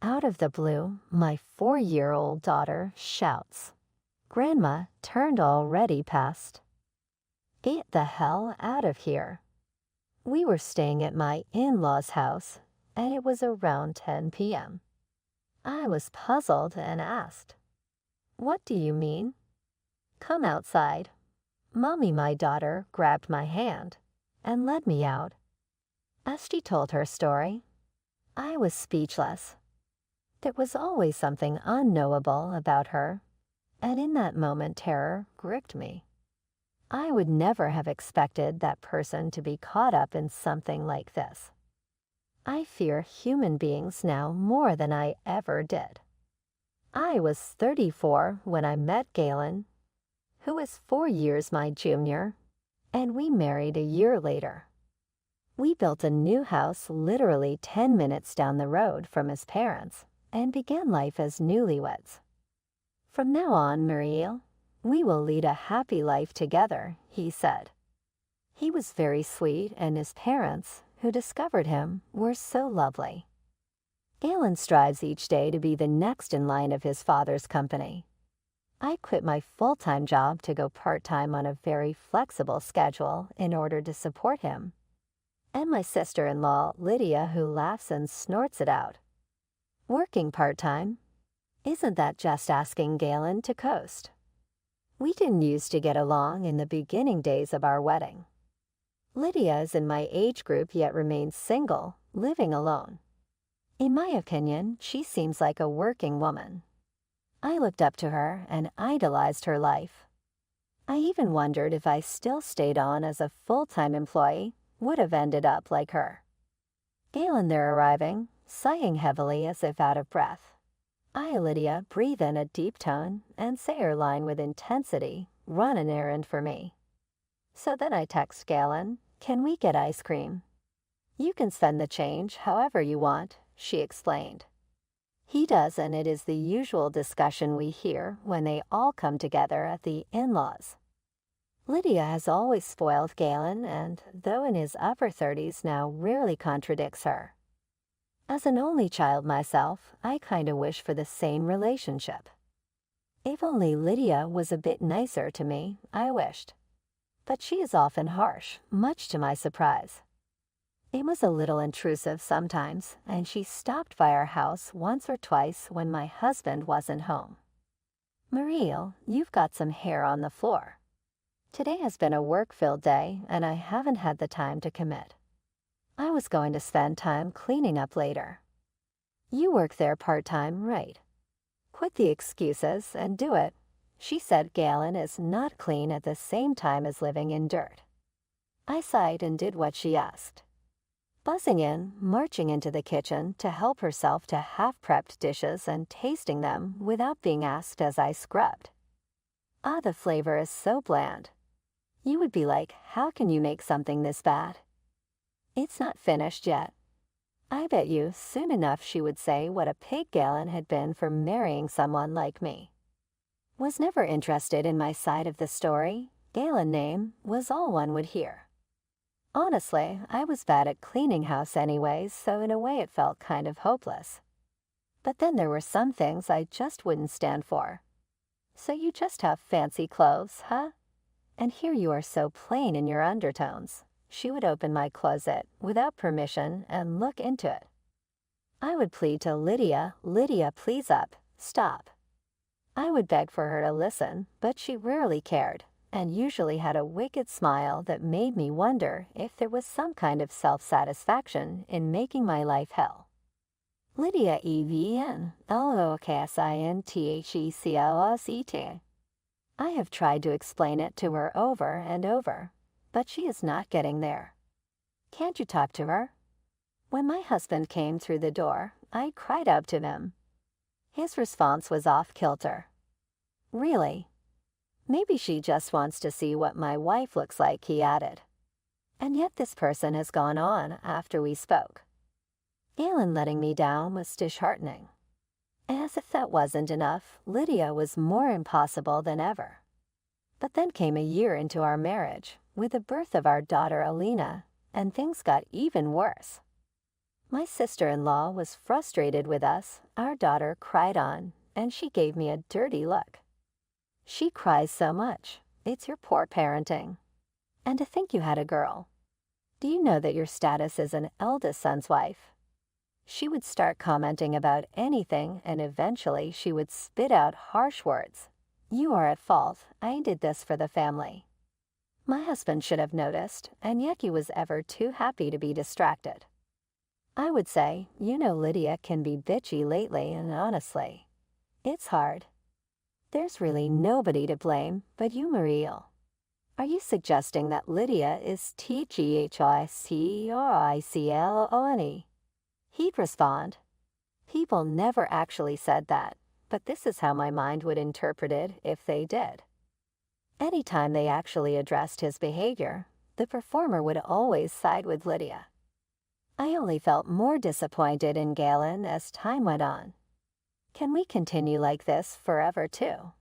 Out of the blue, my 4-year-old daughter shouts, "Grandma turned already past. Get the hell out of here." We were staying at my in-laws' house, and it was around 10 p.m. I was puzzled and asked, "What do you mean?" "Come outside." Mommy, my daughter, grabbed my hand and led me out. As she told her story, I was speechless. There was always something unknowable about her, and in that moment terror gripped me. I would never have expected that person to be caught up in something like this. I fear human beings now more than I ever did. I was 34 when I met Galen, who is 4 years my junior, and we married a year later. We built a new house literally 10 minutes down the road from his parents and began life as newlyweds. "From now on, Muriel, we will lead a happy life together," he said. He was very sweet, and his parents, who discovered him, were so lovely. Galen strives each day to be the next in line of his father's company. I quit my full-time job to go part-time on a very flexible schedule in order to support him. And my sister-in-law, Lydia, who laughs and snorts it out. Working part-time? Isn't that just asking Galen to coast? We didn't used to get along in the beginning days of our wedding. Lydia is in my age group yet remains single, living alone. In my opinion, she seems like a working woman. I looked up to her and idolized her life. I even wondered if I still stayed on as a full-time employee, would have ended up like her. Galen there arriving, sighing heavily as if out of breath. I, Lydia, breathe in a deep tone and say her line with intensity, "Run an errand for me." So then I text Galen, "Can we get ice cream?" "You can spend the change however you want," she explained. He does, and it is the usual discussion we hear when they all come together at the in-laws. Lydia has always spoiled Galen, and though in his upper 30s now, rarely contradicts her. As an only child myself, I kinda wish for the same relationship. If only Lydia was a bit nicer to me, I wished. But she is often harsh, much to my surprise. It was a little intrusive sometimes, and she stopped by our house once or twice when my husband wasn't home. "Muriel, you've got some hair on the floor. Today has been a work-filled day, and I haven't had the time to commit. I was going to spend time cleaning up later." "You work there part-time, right? Quit the excuses and do it." She said Galen is not clean at the same time as living in dirt. I sighed and did what she asked. Buzzing in, marching into the kitchen to help herself to half-prepped dishes and tasting them without being asked as I scrubbed. "Ah, the flavor is so bland. You would be like, how can you make something this bad?" "It's not finished yet." I bet you soon enough she would say what a pig Galen had been for marrying someone like me. Was never interested in my side of the story. Galen name was all one would hear. Honestly, I was bad at cleaning house anyways, so in a way it felt kind of hopeless. But then there were some things I just wouldn't stand for. "So you just have fancy clothes, huh? And here you are so plain in your undertones." She would open my closet without permission and look into it. I would plead to Lydia, "Lydia, please up, stop." I would beg for her to listen, but she rarely cared, and usually had a wicked smile that made me wonder if there was some kind of self-satisfaction in making my life hell. Lydia EVN, LOKSINTHECLOSET. I have tried to explain it to her over and over, but she is not getting there. "Can't you talk to her?" When my husband came through the door, I cried out to him. His response was off-kilter. "Really? Maybe she just wants to see what my wife looks like," he added. And yet this person has gone on after we spoke. Galen letting me down was disheartening. As if that wasn't enough, Lydia was more impossible than ever. But then came a year into our marriage, with the birth of our daughter Alina, and things got even worse. My sister-in-law was frustrated with us. Our daughter cried on, and she gave me a dirty look. She cries so much. It's your poor parenting. And to think you had a girl. Do you know that your status is an eldest son's wife? She would start commenting about anything, and eventually she would spit out harsh words. You are at fault. I did this for the family. My husband should have noticed, and yet he was ever too happy to be distracted. I would say, Lydia can be bitchy lately, and honestly, it's hard. There's really nobody to blame but you, Mariel. Are you suggesting that Lydia is TGHICOICLONE? He'd respond, people never actually said that, but this is how my mind would interpret it if they did. Anytime they actually addressed his behavior, the performer would always side with Lydia. I only felt more disappointed in Galen as time went on. Can we continue like this forever too?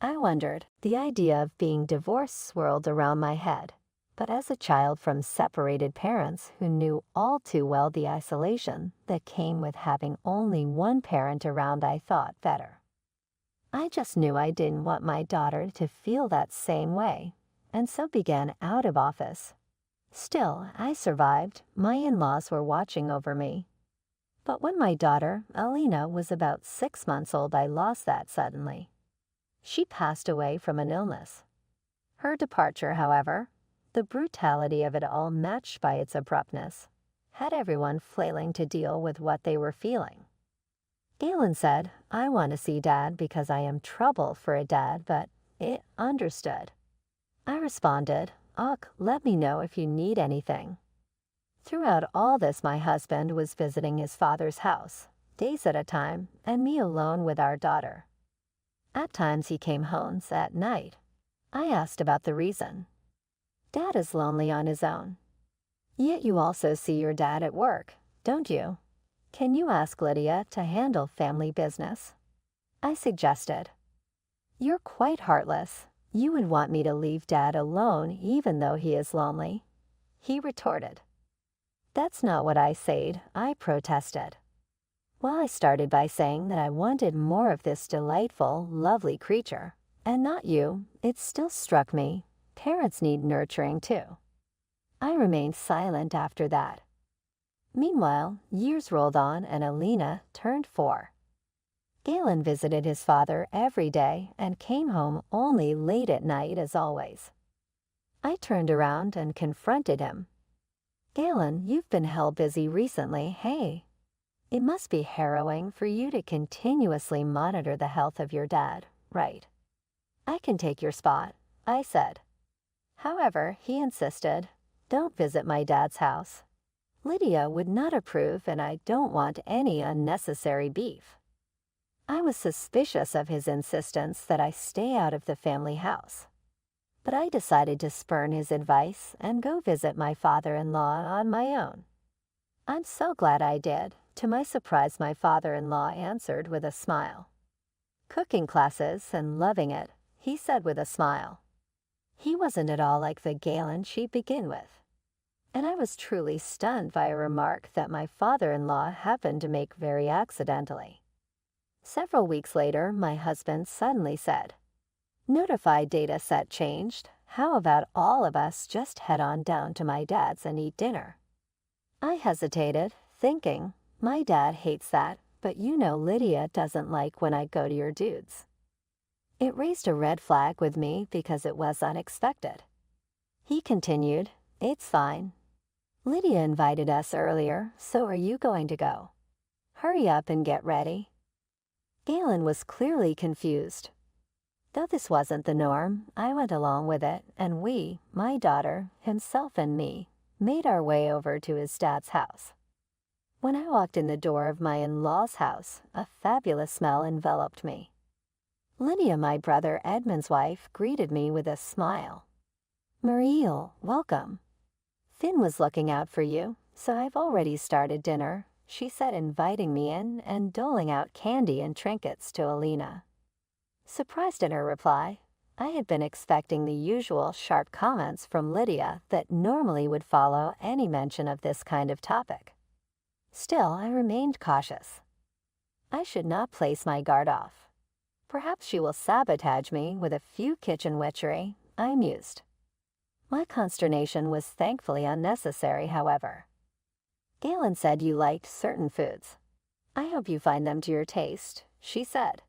I wondered. The idea of being divorced swirled around my head, but as a child from separated parents who knew all too well the isolation that came with having only one parent around, I thought better. I just knew I didn't want my daughter to feel that same way, and so began out of office. Still, I survived. My in-laws were watching over me. But when my daughter, Alina, was about 6 months old, I lost that suddenly. She passed away from an illness. Her departure, however, the brutality of it all matched by its abruptness, had everyone flailing to deal with what they were feeling. Galen said, I want to see Dad because I am trouble for a dad, but it understood. I responded, let me know if you need anything. Throughout all this, my husband was visiting his father's house, days at a time, and me alone with our daughter. At times he came home at night. I asked about the reason. Dad is lonely on his own. Yet you also see your dad at work, don't you? Can you ask Lydia to handle family business? I suggested. You're quite heartless. You would want me to leave Dad alone even though he is lonely. He retorted. That's not what I said, I protested. Well, I started by saying that I wanted more of this delightful, lovely creature, and not you. It still struck me. Parents need nurturing too. I remained silent after that. Meanwhile, years rolled on and Alina turned 4. Galen visited his father every day and came home only late at night as always. I turned around and confronted him. Galen, you've been hell busy recently, hey? It must be harrowing for you to continuously monitor the health of your dad, right? I can take your spot, I said. However, he insisted, don't visit my dad's house. Lydia would not approve, and I don't want any unnecessary beef. I was suspicious of his insistence that I stay out of the family house. But I decided to spurn his advice and go visit my father-in-law on my own. I'm so glad I did. To my surprise, my father-in-law answered with a smile. Cooking classes and loving it, he said with a smile. He wasn't at all like the Galen she'd begin with. And I was truly stunned by a remark that my father-in-law happened to make very accidentally. Several weeks later, my husband suddenly said, Notified data set changed. How about all of us just head on down to my dad's and eat dinner? I hesitated, thinking, my dad hates that, but Lydia doesn't like when I go to your dudes. It raised a red flag with me because it was unexpected. He continued, it's fine. Lydia invited us earlier, so are you going to go? Hurry up and get ready. Galen was clearly confused. Though this wasn't the norm, I went along with it, and we, my daughter, himself and me, made our way over to his dad's house. When I walked in the door of my in-laws' house, a fabulous smell enveloped me. Lydia, my brother Edmund's wife, greeted me with a smile. Mariel, welcome. Finn was looking out for you, so I've already started dinner, she said, inviting me in and doling out candy and trinkets to Alina. Surprised at her reply, I had been expecting the usual sharp comments from Lydia that normally would follow any mention of this kind of topic. Still, I remained cautious. I should not place my guard off. Perhaps she will sabotage me with a few kitchen witchery, I mused. My consternation was thankfully unnecessary, however. Galen said you liked certain foods. I hope you find them to your taste, she said.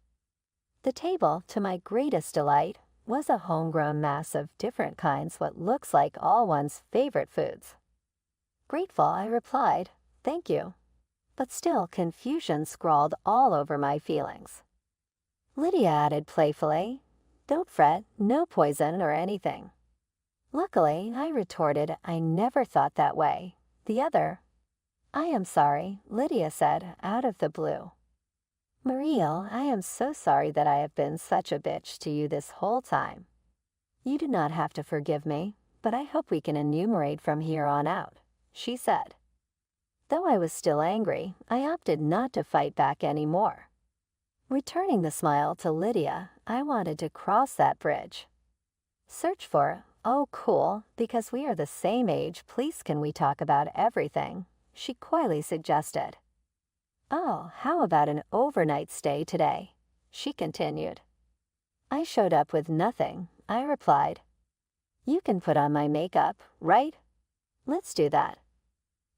The table, to my greatest delight, was a homegrown mass of different kinds what looks like all one's favorite foods. Grateful, I replied, thank you. But still confusion scrawled all over my feelings. Lydia added playfully, don't fret, no poison or anything. Luckily, I retorted, I never thought that way. The other, I am sorry, Lydia said, out of the blue. Mariel, I am so sorry that I have been such a bitch to you this whole time. You do not have to forgive me, but I hope we can enumerate from here on out, she said. Though I was still angry, I opted not to fight back any more. Returning the smile to Lydia, I wanted to cross that bridge. Search for, oh cool, because we are the same age, please can we talk about everything, she coyly suggested. Oh, how about an overnight stay today? She continued. I showed up with nothing, I replied. You can put on my makeup, right? Let's do that.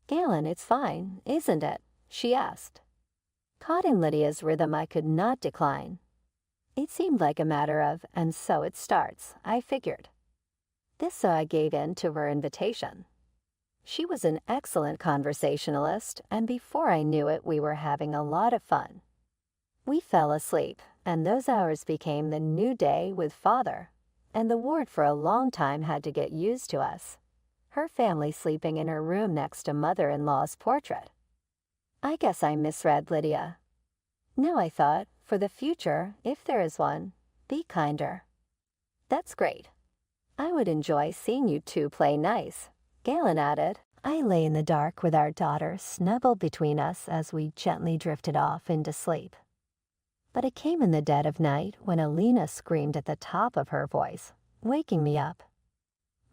Galen, it's fine, isn't it? She asked. Caught in Lydia's rhythm, I could not decline. It seemed like a matter of, and so it starts, I figured. So I gave in to her invitation. She was an excellent conversationalist, and before I knew it, we were having a lot of fun. We fell asleep, and those hours became the new day with Father, and the ward for a long time had to get used to us, her family sleeping in her room next to Mother-in-law's portrait. I guess I misread Lydia. No, I thought, for the future, if there is one, be kinder. That's great. I would enjoy seeing you two play nice, Galen added. I lay in the dark with our daughter snuggled between us as we gently drifted off into sleep. But it came in the dead of night when Alina screamed at the top of her voice, waking me up.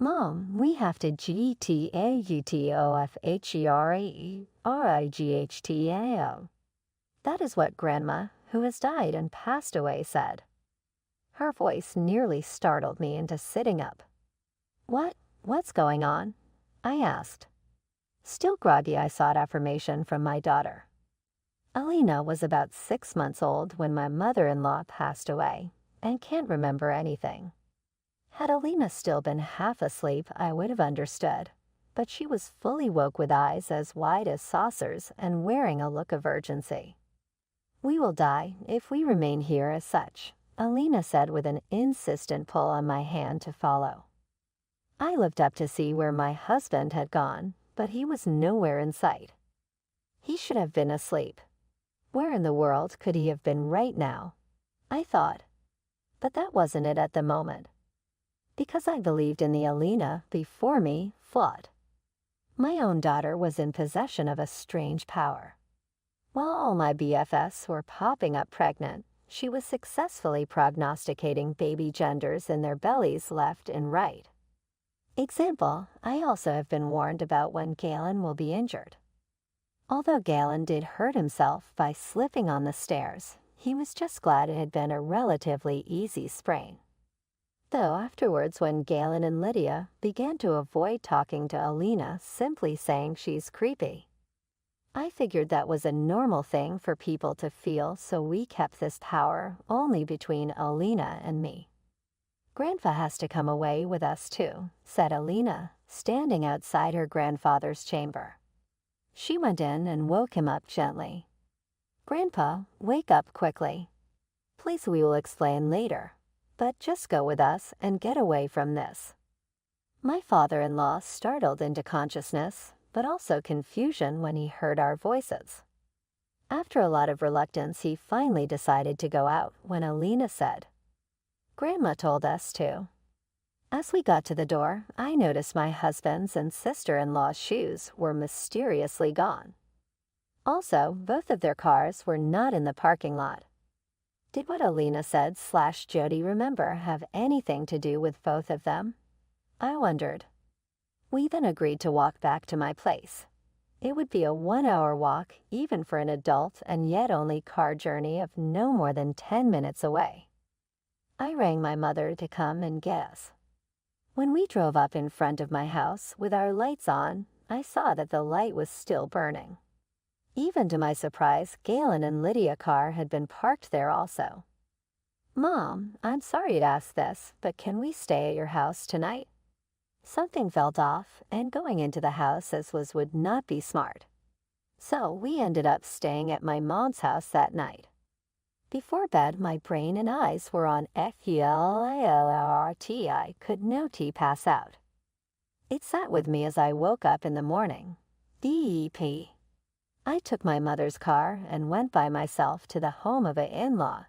Mom, we have to GTAUTOFHERERIGHTAO. That is what Grandma, who has died and passed away, said. Her voice nearly startled me into sitting up. What's going on? I asked. Still groggy, I sought affirmation from my daughter. Alina was about 6 months old when my mother-in-law passed away, and can't remember anything. Had Alina still been half asleep, I would have understood, but she was fully woke with eyes as wide as saucers and wearing a look of urgency. We will die if we remain here as such, Alina said with an insistent pull on my hand to follow. I looked up to see where my husband had gone, but he was nowhere in sight. He should have been asleep. Where in the world could he have been right now? I thought. But that wasn't it at the moment. Because I believed in the Alina before me, flawed. My own daughter was in possession of a strange power. While all my BFFs were popping up pregnant, she was successfully prognosticating baby genders in their bellies left and right. Example, I also have been warned about when Galen will be injured. Although Galen did hurt himself by slipping on the stairs, he was just glad it had been a relatively easy sprain. Though afterwards when Galen and Lydia began to avoid talking to Alina, simply saying she's creepy. I figured that was a normal thing for people to feel, so we kept this power only between Alina and me. Grandpa has to come away with us too, said Alina, standing outside her grandfather's chamber. She went in and woke him up gently. Grandpa, wake up quickly. Please, we will explain later. But just go with us and get away from this. My father-in-law startled into consciousness, but also confusion when he heard our voices. After a lot of reluctance, he finally decided to go out when Alina said, Grandma told us to. As we got to the door, I noticed my husband's and sister-in-law's shoes were mysteriously gone. Also, both of their cars were not in the parking lot. Did what Alina said / Jody remember have anything to do with both of them? I wondered. We then agreed to walk back to my place. It would be a 1-hour walk even for an adult, and yet only car journey of no more than 10 minutes away. I rang my mother to come and get us. When we drove up in front of my house with our lights on, I saw that the light was still burning. Even to my surprise, Galen and Lydia's car had been parked there also. "Mom, I'm sorry to ask this, but can we stay at your house tonight?" Something felt off, and going into the house as would not be smart. So we ended up staying at my mom's house that night. Before bed, my brain and eyes were on FULILRT. I could no tea pass out. It sat with me as I woke up in the morning. DEP. I took my mother's car and went by myself to the home of an in-law.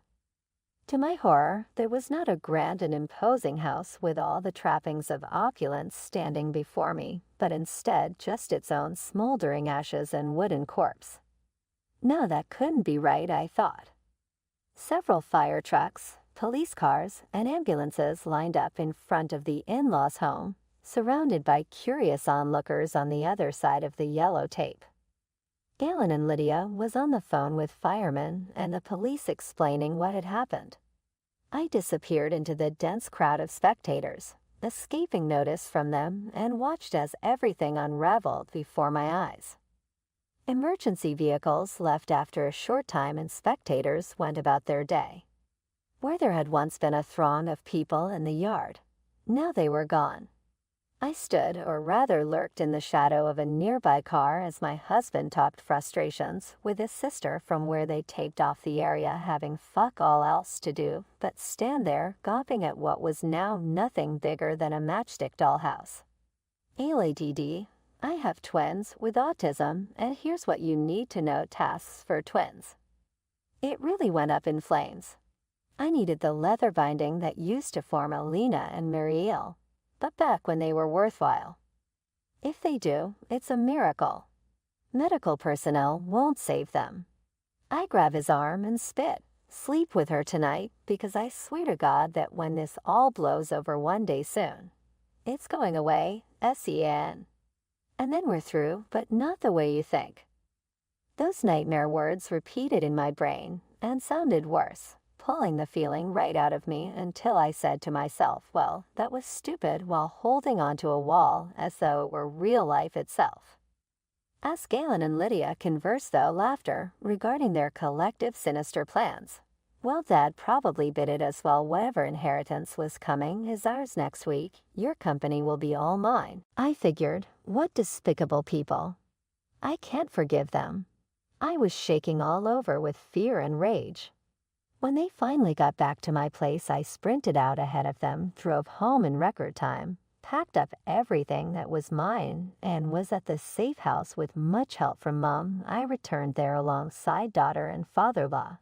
To my horror, there was not a grand and imposing house with all the trappings of opulence standing before me, but instead just its own smoldering ashes and wooden corpse. No, that couldn't be right, I thought. Several fire trucks, police cars, and ambulances lined up in front of the in-laws' home, surrounded by curious onlookers on the other side of the yellow tape. Galen and Lydia was on the phone with firemen and the police explaining what had happened. I disappeared into the dense crowd of spectators, escaping notice from them, and watched as everything unraveled before my eyes. Emergency vehicles left after a short time and spectators went about their day. Where there had once been a throng of people in the yard, now they were gone. I stood, or rather lurked, in the shadow of a nearby car as my husband talked frustrations with his sister from where they taped off the area, having fuck all else to do but stand there gawping at what was now nothing bigger than a matchstick dollhouse. ALADD, I have twins with autism, and here's what you need to know: tasks for twins. It really went up in flames. I needed the leather binding that used to form Alina and Marielle, but back when they were worthwhile. If they do, it's a miracle. Medical personnel won't save them. I grab his arm and spit. Sleep with her tonight, because I swear to God that when this all blows over one day soon, it's going away, SEN. And then we're through, but not the way you think. Those nightmare words repeated in my brain and sounded worse, pulling the feeling right out of me until I said to myself, well, that was stupid, while holding onto a wall as though it were real life itself. As Galen and Lydia conversed, though, laughter regarding their collective sinister plans. Well, Dad probably bid it as well. Whatever inheritance was coming is ours next week. Your company will be all mine. I figured, what despicable people. I can't forgive them. I was shaking all over with fear and rage. When they finally got back to my place, I sprinted out ahead of them, drove home in record time, packed up everything that was mine, and was at the safe house with much help from Mom. I returned there alongside daughter and father-in-law.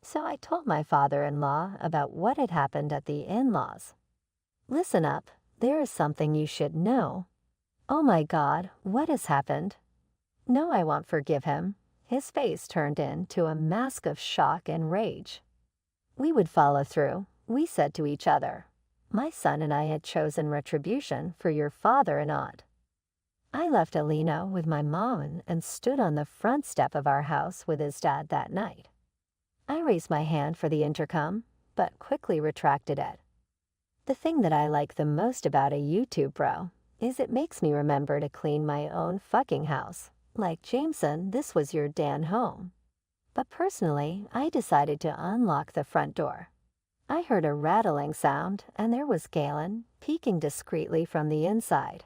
So I told my father-in-law about what had happened at the in-laws. Listen up, there is something you should know. Oh my God, what has happened? No, I won't forgive him. His face turned into a mask of shock and rage. We would follow through, we said to each other. My son and I had chosen retribution for your father and aunt. I left Alina with my mom and stood on the front step of our house with his dad that night. I raised my hand for the intercom, but quickly retracted it. The thing that I like the most about a YouTube bro is it makes me remember to clean my own fucking house. Like Jameson, this was your Dan home. But personally, I decided to unlock the front door. I heard a rattling sound, and there was Galen, peeking discreetly from the inside.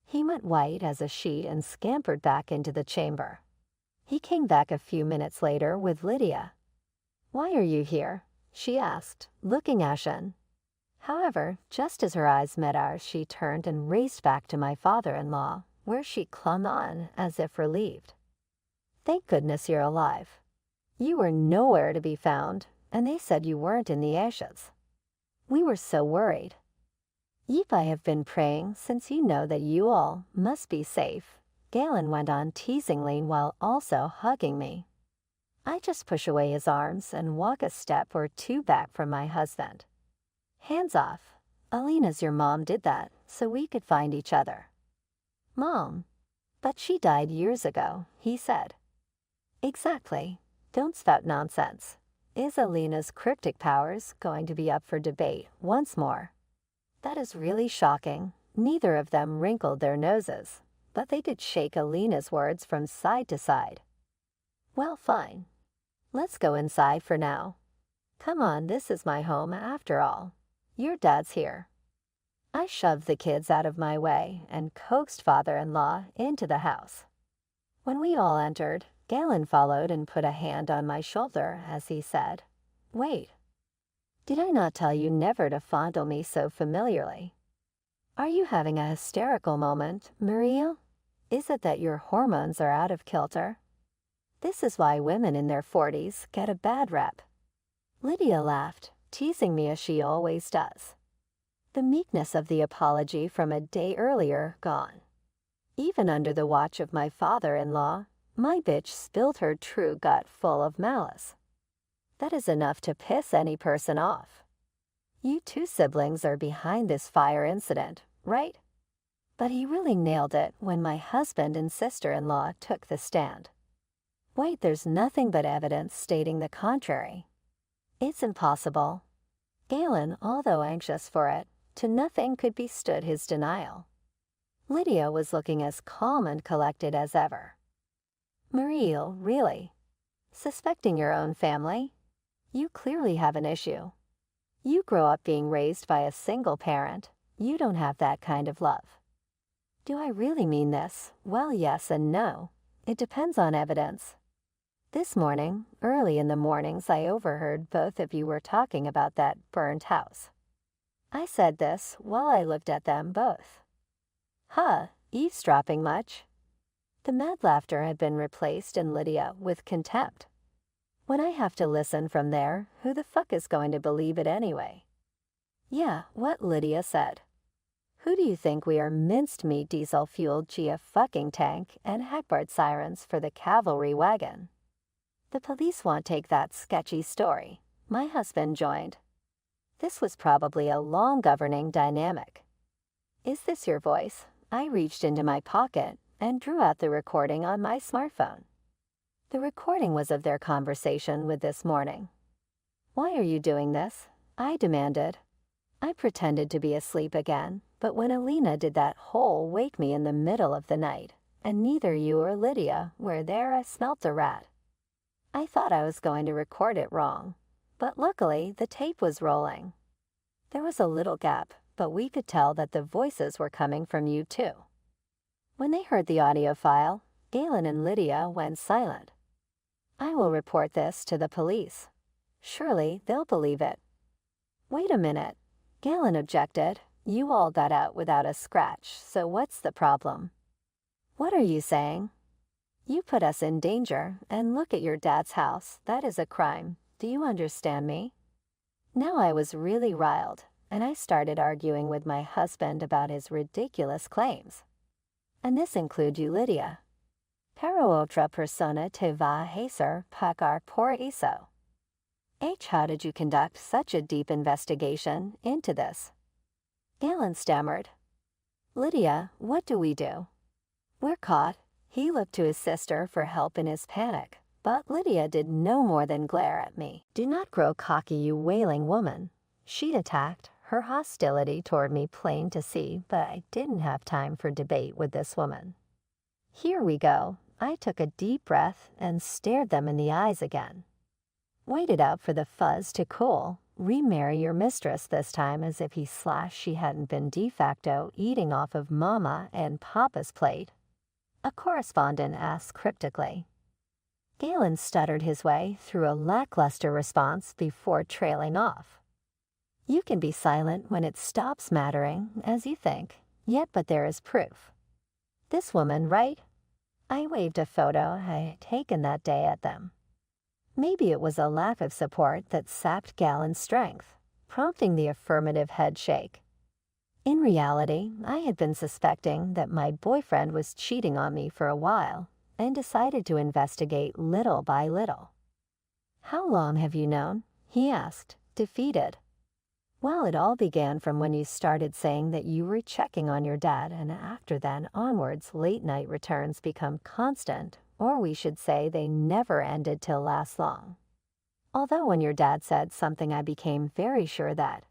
He went white as a sheet and scampered back into the chamber. He came back a few minutes later with Lydia. "Why are you here?" she asked, looking ashen. However, just as her eyes met ours, she turned and raced back to my father-in-law, where she clung on as if relieved. "Thank goodness you're alive. You were nowhere to be found, and they said you weren't in the ashes. We were so worried. Yep, I have been praying since you know that you all must be safe," Galen went on teasingly while also hugging me. I just push away his arms and walk a step or two back from my husband. "Hands off. Alina's your mom did that so we could find each other." "Mom." But she died years ago, he said. Exactly. Don't spout nonsense. Is Alina's cryptic powers going to be up for debate once more? That is really shocking. Neither of them wrinkled their noses, but they did shake Alina's words from side to side. Well, fine. Let's go inside for now. Come on, this is my home after all. Your dad's here. I shoved the kids out of my way and coaxed father-in-law into the house. When we all entered, Galen followed and put a hand on my shoulder as he said, "Wait. Did I not tell you never to fondle me so familiarly? Are you having a hysterical moment, Maria? Is it that your hormones are out of kilter? This is why women in their 40s get a bad rep." Lydia laughed, teasing me as she always does. The meekness of the apology from a day earlier gone. Even under the watch of my father-in-law, my bitch spilled her true gut full of malice. That is enough to piss any person off. You two siblings are behind this fire incident, right? But he really nailed it when my husband and sister-in-law took the stand. Wait, there's nothing but evidence stating the contrary. It's impossible. Galen, although anxious for it, to nothing could be stood his denial. Lydia was looking as calm and collected as ever. Mariel, really? Suspecting your own family? You clearly have an issue. You grow up being raised by a single parent. You don't have that kind of love. Do I really mean this? Well, yes and no. It depends on evidence. This morning, early in the mornings, I overheard both of you were talking about that burned house. I said this while I looked at them both. Huh, eavesdropping much? The mad laughter had been replaced in Lydia with contempt. When I have to listen from there, who the fuck is going to believe it anyway? Yeah, what Lydia said. Who do you think we are, minced meat diesel-fueled Gia fucking tank and hackbird sirens for the cavalry wagon? The police won't take that sketchy story. My husband joined. This was probably a long governing dynamic. Is this your voice? I reached into my pocket and drew out the recording on my smartphone. The recording was of their conversation with this morning. Why are you doing this? I demanded. I pretended to be asleep again, but when Alina did that whole wake me in the middle of the night, and neither you or Lydia were there, I smelt a rat. I thought I was going to record it wrong, but luckily the tape was rolling. There was a little gap, but we could tell that the voices were coming from you too. When they heard the audio file, Galen and Lydia went silent. I will report this to the police. Surely they'll believe it. Wait a minute. Galen objected. You all got out without a scratch, so what's the problem? What are you saying? You put us in danger, and look at your dad's house. That is a crime. Do you understand me? Now I was really riled, and I started arguing with my husband about his ridiculous claims. And this includes you, Lydia. Pero otra persona te va a hacer pagar por eso. How did you conduct such a deep investigation into this? Galen stammered. Lydia, what do we do? We're caught. He looked to his sister for help in his panic, but Lydia did no more than glare at me. Do not grow cocky, you wailing woman. She attacked, her hostility toward me plain to see, but I didn't have time for debate with this woman. Here we go. I took a deep breath and stared them in the eyes again. Waited out for the fuzz to cool. Remarry your mistress this time as if she hadn't been de facto eating off of Mama and Papa's plate. A correspondent asked cryptically. Galen stuttered his way through a lackluster response before trailing off. You can be silent when it stops mattering, as you think, but there is proof. This woman, right? I waved a photo I had taken that day at them. Maybe it was a lack of support that sapped Galen's strength, prompting the affirmative head shake. In reality, I had been suspecting that my boyfriend was cheating on me for a while and decided to investigate little by little. How long have you known? He asked, defeated. Well, it all began from when you started saying that you were checking on your dad, and after then onwards, late-night returns become constant, or we should say they never ended till last long. Although when your dad said something, I became very sure that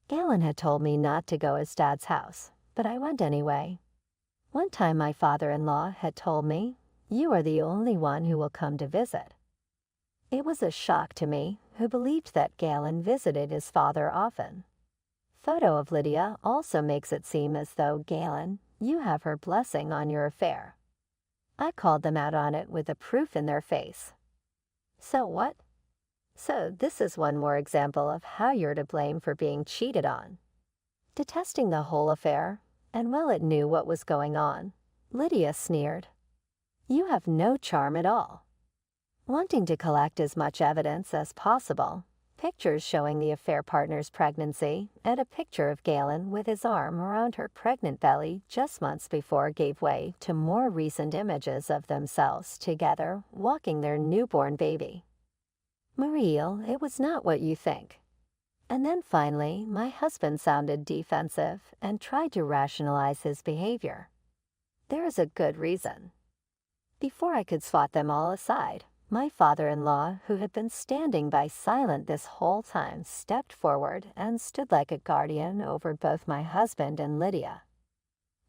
Galen had told me not to go his dad's house, but I went anyway. One time my father-in-law had told me, "You are the only one who will come to visit." It was a shock to me, who believed that Galen visited his father often. Photo of Lydia also makes it seem as though Galen, you have her blessing on your affair. I called them out on it with the proof in their face. So what? So this is one more example of how you're to blame for being cheated on. Detesting the whole affair, and well it knew what was going on, Lydia sneered. You have no charm at all. Wanting to collect as much evidence as possible, pictures showing the affair partner's pregnancy and a picture of Galen with his arm around her pregnant belly just months before gave way to more recent images of themselves together walking their newborn baby. Mariel, it was not what you think. And then finally, my husband sounded defensive and tried to rationalize his behavior. There is a good reason. Before I could swat them all aside, my father-in-law, who had been standing by silent this whole time, stepped forward and stood like a guardian over both my husband and Lydia.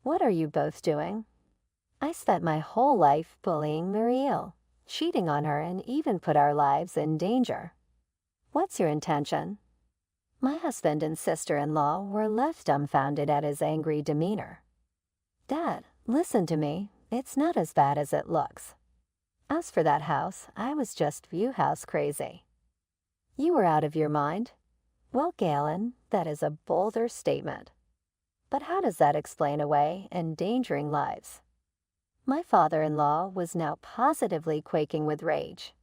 What are you both doing? I spent my whole life bullying Mariel, cheating on her, and even put our lives in danger. What's your intention? My husband and sister-in-law were left dumbfounded at his angry demeanor. Dad, listen to me. It's not as bad as it looks. As for that house, I was just view house crazy. You were out of your mind? Well, Galen, that is a bolder statement. But how does that explain away endangering lives? My father-in-law was now positively quaking with rage.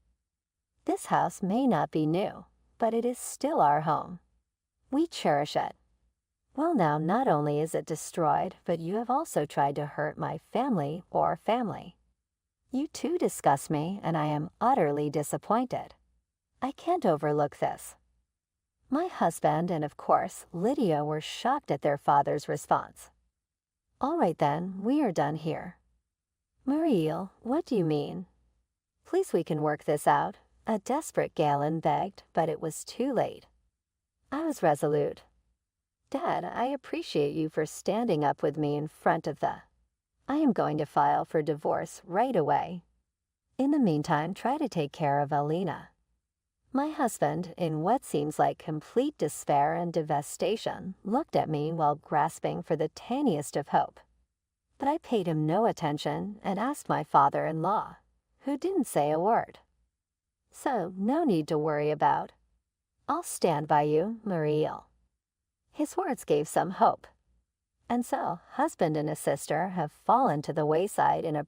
This house may not be new, but it is still our home. We cherish it. Well, now, not only is it destroyed, but you have also tried to hurt my family or family. You too disgust me, and I am utterly disappointed. I can't overlook this. My husband and, of course, Lydia were shocked at their father's response. All right then, we are done here. Mariel, what do you mean? Please, we can work this out, a desperate Galen begged, but it was too late. I was resolute. Dad, I appreciate you for standing up with me in front of the... I am going to file for divorce right away. In the meantime, try to take care of Alina. My husband, in what seems like complete despair and devastation, looked at me while grasping for the tiniest of hope. But I paid him no attention and asked my father-in-law, who didn't say a word. So, no need to worry about. I'll stand by you, Mariel. His words gave some hope. And so, husband and his sister have fallen to the wayside in a